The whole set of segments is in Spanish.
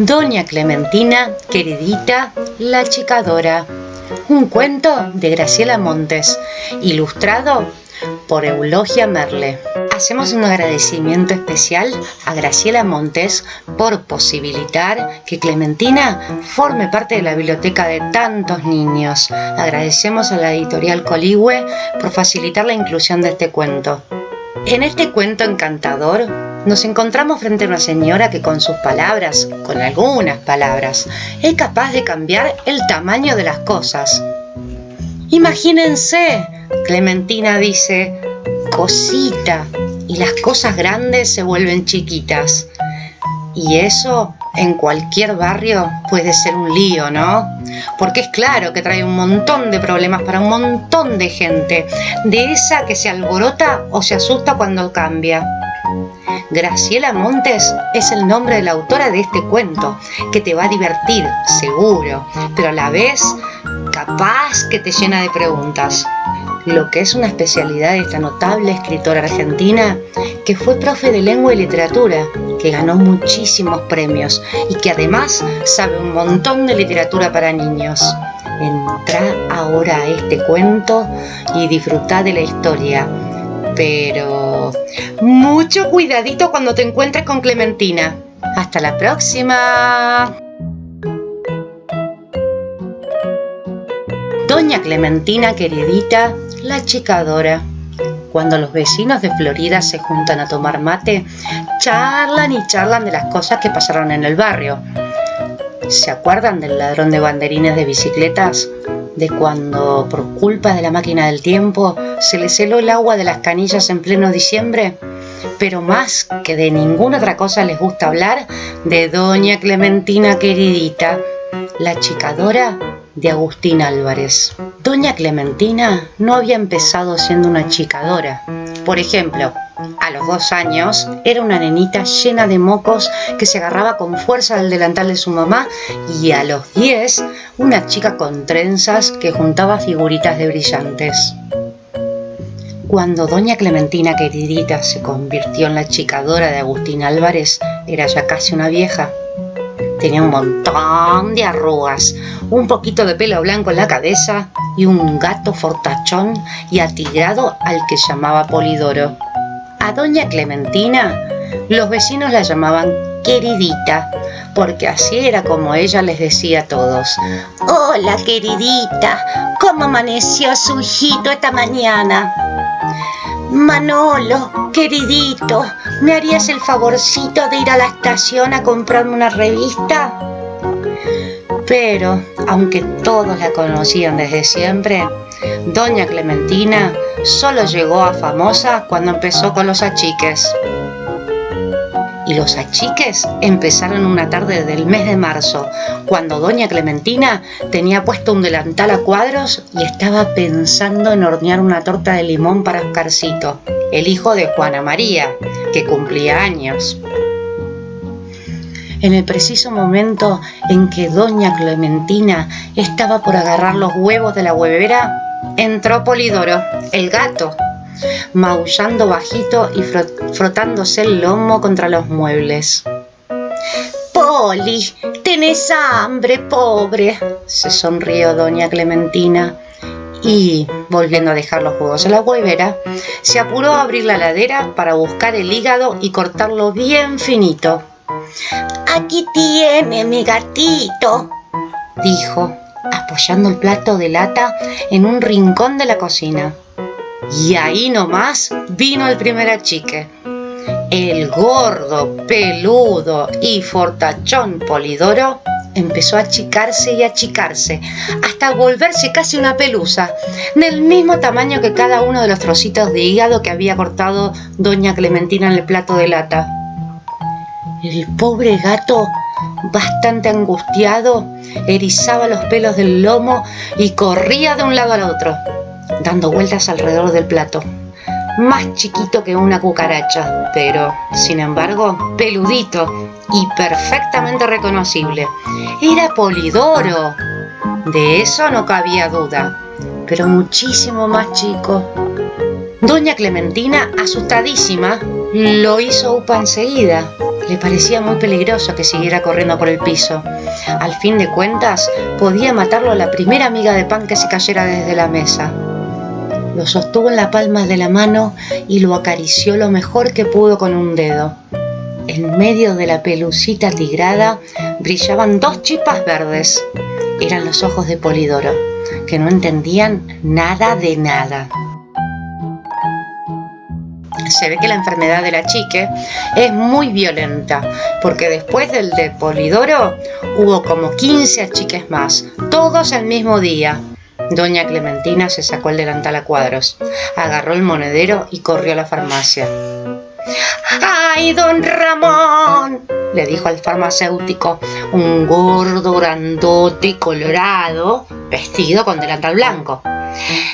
Doña Clementina, queridita, la chicadora. Un cuento de Graciela Montes, ilustrado por Eulogia Merle. Hacemos un agradecimiento especial a Graciela Montes por posibilitar que Clementina forme parte de la biblioteca de tantos niños. Agradecemos a la editorial Coligüe por facilitar la inclusión de este cuento. En este cuento encantador nos encontramos frente a una señora que con sus palabras, con algunas palabras, es capaz de cambiar el tamaño de las cosas. Imagínense, Clementina dice, cosita, y las cosas grandes se vuelven chiquitas. Y eso en cualquier barrio puede ser un lío, ¿no? Porque es claro que trae un montón de problemas para un montón de gente, de esa que se alborota o se asusta cuando cambia. Graciela Montes es el nombre de la autora de este cuento, que te va a divertir, seguro, pero a la vez capaz que te llena de preguntas. Lo que es una especialidad de esta notable escritora argentina, que fue profe de lengua y literatura, que ganó muchísimos premios y que además sabe un montón de literatura para niños. Entrá ahora a este cuento y disfrutá de la historia. Pero mucho cuidadito cuando te encuentres con Clementina. ¡Hasta la próxima! Doña Clementina, queridita, la chicadora. Cuando los vecinos de Florida se juntan a tomar mate, charlan y charlan de las cosas que pasaron en el barrio. ¿Se acuerdan del ladrón de banderines de bicicletas? De cuando, por culpa de la máquina del tiempo, se les heló el agua de las canillas en pleno diciembre. Pero más que de ninguna otra cosa les gusta hablar de Doña Clementina, queridita, la chicadora de Agustín Álvarez. Doña Clementina no había empezado siendo una chicadora. Por ejemplo, a los 2 años era una nenita llena de mocos que se agarraba con fuerza del delantal de su mamá, y a los 10 una chica con trenzas que juntaba figuritas de brillantes. Cuando Doña Clementina, queridita, se convirtió en la chicadora de Agustín Álvarez, era ya casi una vieja. Tenía un montón de arrugas, un poquito de pelo blanco en la cabeza y un gato fortachón y atigrado al que llamaba Polidoro. A Doña Clementina los vecinos la llamaban queridita, porque así era como ella les decía a todos. «Hola, queridita, ¿cómo amaneció su hijito esta mañana?» «Manolo, queridito, ¿me harías el favorcito de ir a la estación a comprarme una revista?» Pero, aunque todos la conocían desde siempre, Doña Clementina solo llegó a famosa cuando empezó con los achiques. Y los achiques empezaron una tarde del mes de marzo, cuando Doña Clementina tenía puesto un delantal a cuadros y estaba pensando en hornear una torta de limón para Oscarcito, el hijo de Juana María, que cumplía años. En el preciso momento en que Doña Clementina estaba por agarrar los huevos de la huevera, entró Polidoro, el gato, maullando bajito y frotándose el lomo contra los muebles. «Poli, ¿tenés hambre, pobre?», se sonrió Doña Clementina y, volviendo a dejar los huevos en la huevera, se apuró a abrir la heladera para buscar el hígado y cortarlo bien finito. «Aquí tiene mi gatito», dijo, apoyando el plato de lata en un rincón de la cocina. Y ahí nomás vino el primer achique. El gordo, peludo y fortachón Polidoro empezó a achicarse y achicarse, hasta volverse casi una pelusa, del mismo tamaño que cada uno de los trocitos de hígado que había cortado Doña Clementina en el plato de lata. El pobre gato, bastante angustiado, erizaba los pelos del lomo y corría de un lado al otro, dando vueltas alrededor del plato. Más chiquito que una cucaracha, pero, sin embargo, peludito y perfectamente reconocible. Era Polidoro. De eso no cabía duda, pero muchísimo más chico. Doña Clementina, asustadísima, lo hizo upa enseguida Le parecía muy peligroso que siguiera corriendo por el piso. Al fin de cuentas, podía matarlo a la primera miga de pan que se cayera desde la mesa. Lo sostuvo en la palma de la mano y lo acarició lo mejor que pudo con un dedo. En medio de la pelucita tigrada brillaban 2 chispas verdes. Eran los ojos de Polidoro, que no entendían nada de nada. Se ve que la enfermedad de la chique es muy violenta, porque después del de Polidoro hubo como 15 achiques más, todos el mismo día. Doña Clementina se sacó el delantal a cuadros, agarró el monedero y corrió a la farmacia. ¡Ay, don Ramón!, le dijo al farmacéutico, un gordo, grandote y colorado, vestido con delantal blanco.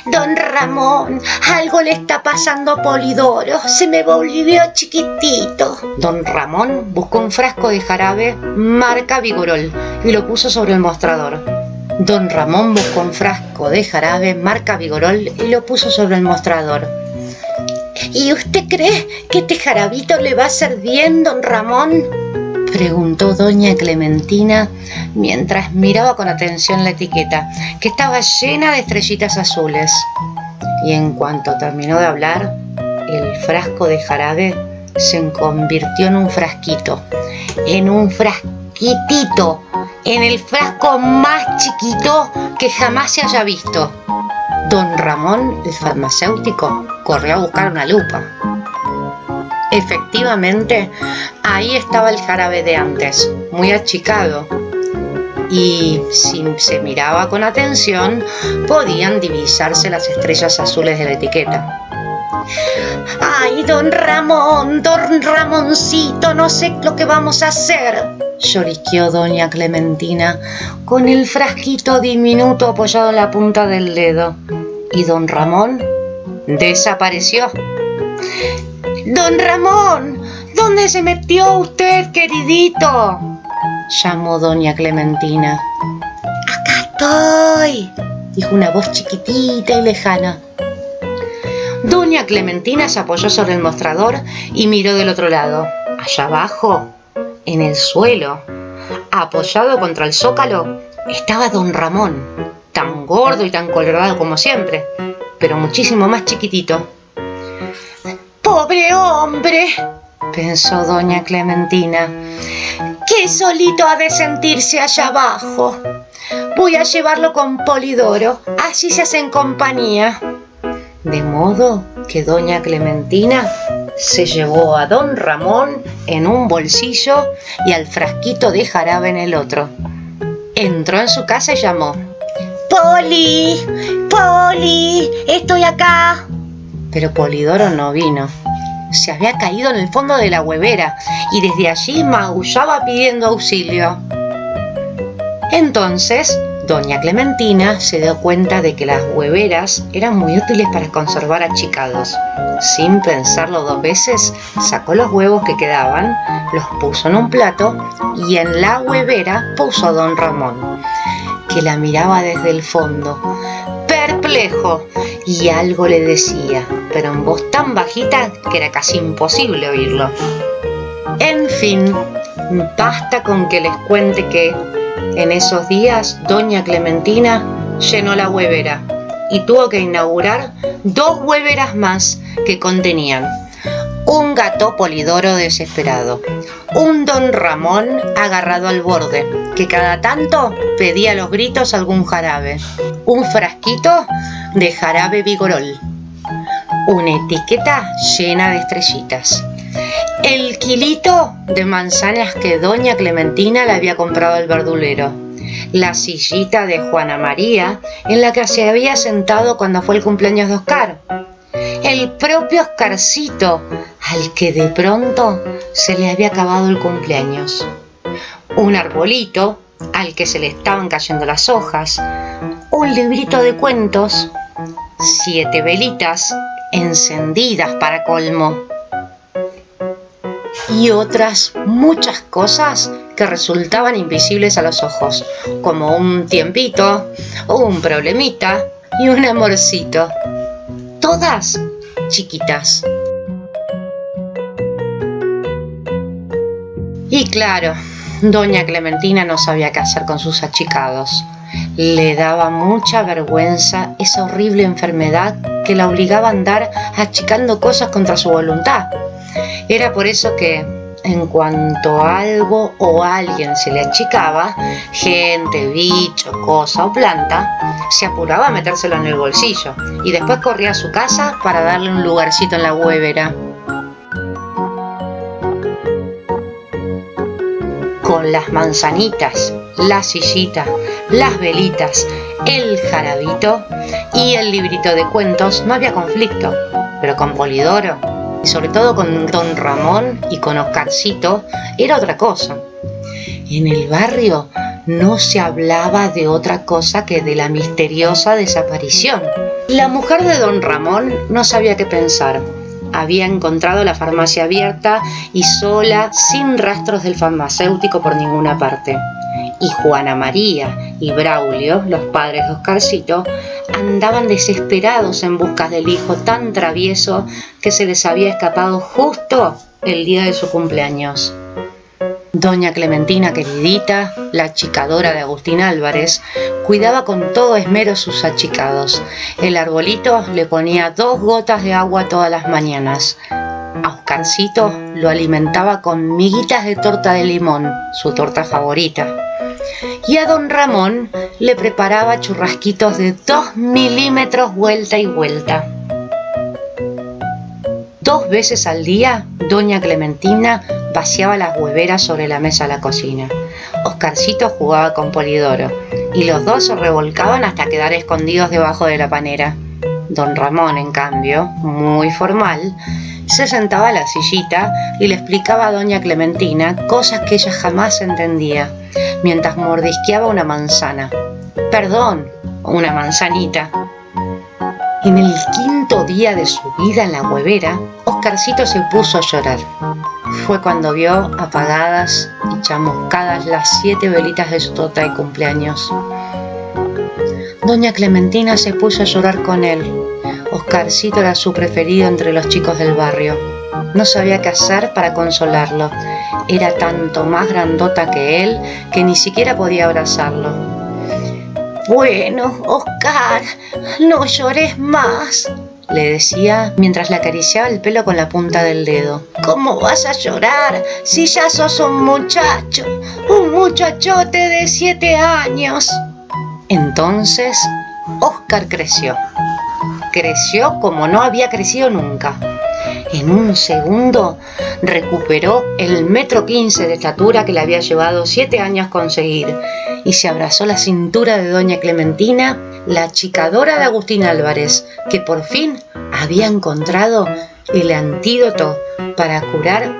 Don Ramón, algo le está pasando a Polidoro, se me volvió chiquitito. Don Ramón buscó un frasco de jarabe marca Vigorol y lo puso sobre el mostrador. Don Ramón buscó un frasco de jarabe marca Vigorol y lo puso sobre el mostrador. ¿Y usted cree que este jarabito le va a hacer bien, don Ramón?, preguntó doña Clementina mientras miraba con atención la etiqueta, que estaba llena de estrellitas azules. Y en cuanto terminó de hablar, el frasco de jarabe se convirtió en un frasquito, en un frasquitito, en el frasco más chiquito que jamás se haya visto. Don Ramón, el farmacéutico, corrió a buscar una lupa. Efectivamente, ahí estaba el jarabe de antes, muy achicado, y si se miraba con atención, podían divisarse las estrellas azules de la etiqueta. ¡Ay, don Ramón, don Ramoncito, no sé lo que vamos a hacer!, lloriqueó doña Clementina, con el frasquito diminuto apoyado en la punta del dedo. Y don Ramón desapareció. ¡Don Ramón! ¿Dónde se metió usted, queridito?, llamó doña Clementina. ¡Acá estoy!, dijo una voz chiquitita y lejana. Doña Clementina se apoyó sobre el mostrador y miró del otro lado. Allá abajo, en el suelo, apoyado contra el zócalo, estaba don Ramón, tan gordo y tan colorado como siempre, pero muchísimo más chiquitito. ¡Pobre hombre!, pensó doña Clementina. ¡Qué solito ha de sentirse allá abajo! Voy a llevarlo con Polidoro, así se hacen compañía. De modo que doña Clementina se llevó a don Ramón en un bolsillo y al frasquito de jarabe en el otro. Entró en su casa y llamó. ¡Poli! ¡Poli! ¡Estoy acá! Pero Polidoro no vino. Se había caído en el fondo de la huevera y desde allí maullaba pidiendo auxilio. Entonces, doña Clementina se dio cuenta de que las hueveras eran muy útiles para conservar achicados. Sin pensarlo 2 veces, sacó los huevos que quedaban, los puso en un plato y en la huevera puso a don Ramón, que la miraba desde el fondo, perplejo, y algo le decía, pero en voz tan bajita que era casi imposible oírlo. En fin, basta con que les cuente que en esos días doña Clementina llenó la huevera y tuvo que inaugurar 2 hueveras más que contenían un gato Polidoro desesperado, un don Ramón agarrado al borde, que cada tanto pedía a los gritos algún jarabe, un frasquito de jarabe Vigorol, una etiqueta llena de estrellitas, el kilito de manzanas que doña Clementina le había comprado al verdulero, la sillita de Juana María en la que se había sentado cuando fue el cumpleaños de Oscar, el propio Oscarcito, al que de pronto se le había acabado el cumpleaños, un arbolito al que se le estaban cayendo las hojas, un librito de cuentos, 7 velitas encendidas para colmo, y otras muchas cosas que resultaban invisibles a los ojos, como un tiempito, un problemita y un amorcito, todas chiquitas. Y claro, doña Clementina no sabía qué hacer con sus achicados. Le daba mucha vergüenza esa horrible enfermedad que la obligaba a andar achicando cosas contra su voluntad. Era por eso que, en cuanto algo o alguien se le achicaba, gente, bicho, cosa o planta, se apuraba a metérselo en el bolsillo y después corría a su casa para darle un lugarcito en la huevera. Con las manzanitas, la sillita, las velitas, el jarabito y el librito de cuentos no había conflicto, pero con Polidoro, y sobre todo con don Ramón y con Oscarcito, era otra cosa. En el barrio no se hablaba de otra cosa que de la misteriosa desaparición. La mujer de don Ramón no sabía qué pensar. Había encontrado la farmacia abierta y sola, sin rastros del farmacéutico por ninguna parte. Y Juana María y Braulio, los padres de Oscarcito, andaban desesperados en busca del hijo tan travieso que se les había escapado justo el día de su cumpleaños. Doña Clementina queridita, la achicadora de Agustín Álvarez, cuidaba con todo esmero sus achicados. El arbolito le ponía 2 gotas de agua todas las mañanas. A Oscarcito lo alimentaba con miguitas de torta de limón, su torta favorita. Y a don Ramón le preparaba churrasquitos de 2 milímetros vuelta y vuelta. 2 veces al día, doña Clementina vaciaba las hueveras sobre la mesa de la cocina. Oscarcito jugaba con Polidoro y los dos se revolcaban hasta quedar escondidos debajo de la panera. Don Ramón, en cambio, muy formal, se sentaba a la sillita y le explicaba a doña Clementina cosas que ella jamás entendía, mientras mordisqueaba una manzana. Perdón, una manzanita. En el 5.º día de su vida en la huevera, Oscarcito se puso a llorar. Fue cuando vio apagadas y chamuscadas las 7 velitas de su torta de cumpleaños. Doña Clementina se puso a llorar con él. Oscarcito era su preferido entre los chicos del barrio. No sabía qué hacer para consolarlo. Era tanto más grandota que él que ni siquiera podía abrazarlo. Bueno, Oscar, no llores más, le decía mientras le acariciaba el pelo con la punta del dedo. ¿Cómo vas a llorar si ya sos un muchachote de 7 años? Entonces, Oscar creció. Creció como no había crecido nunca. En un segundo recuperó el 1,15 m de estatura que le había llevado 7 años conseguir y se abrazó la cintura de doña Clementina, la achicadora de Agustín Álvarez, que por fin había encontrado el antídoto para curar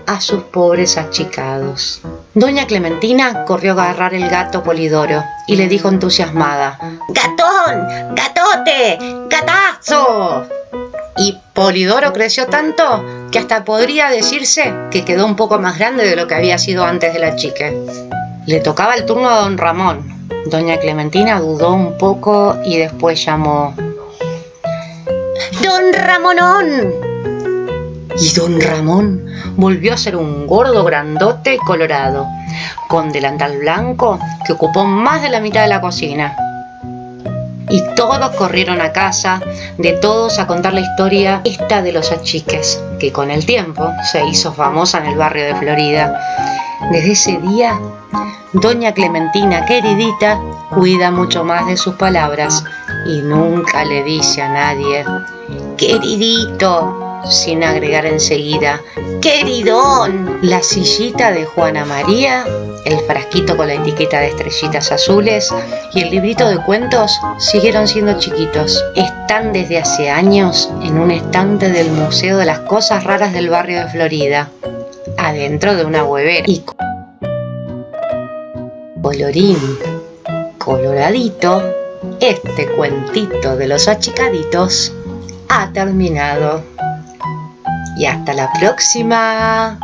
a sus pobres achicados. Doña Clementina corrió a agarrar el gato Polidoro y le dijo entusiasmada: ¡Gatón! ¡Gatote! ¡Gatazo! Y Polidoro creció tanto que hasta podría decirse que quedó un poco más grande de lo que había sido antes de la chique. Le tocaba el turno a don Ramón. Doña Clementina dudó un poco y después llamó: ¡Don Ramonón! Y don Ramón volvió a ser un gordo grandote colorado, con delantal blanco que ocupó más de la mitad de la cocina. Y todos corrieron a casa de todos a contar la historia esta de los achiques, que con el tiempo se hizo famosa en el barrio de Florida. Desde ese día, doña Clementina queridita cuida mucho más de sus palabras y nunca le dice a nadie queridito, sin agregar enseguida queridón. La sillita de Juana María, el frasquito con la etiqueta de estrellitas azules y el librito de cuentos siguieron siendo chiquitos. Están desde hace años en un estante del Museo de las Cosas Raras del barrio de Florida, adentro de una huevera. Y colorín coloradito, este cuentito de los achicaditos ha terminado. Y hasta la próxima.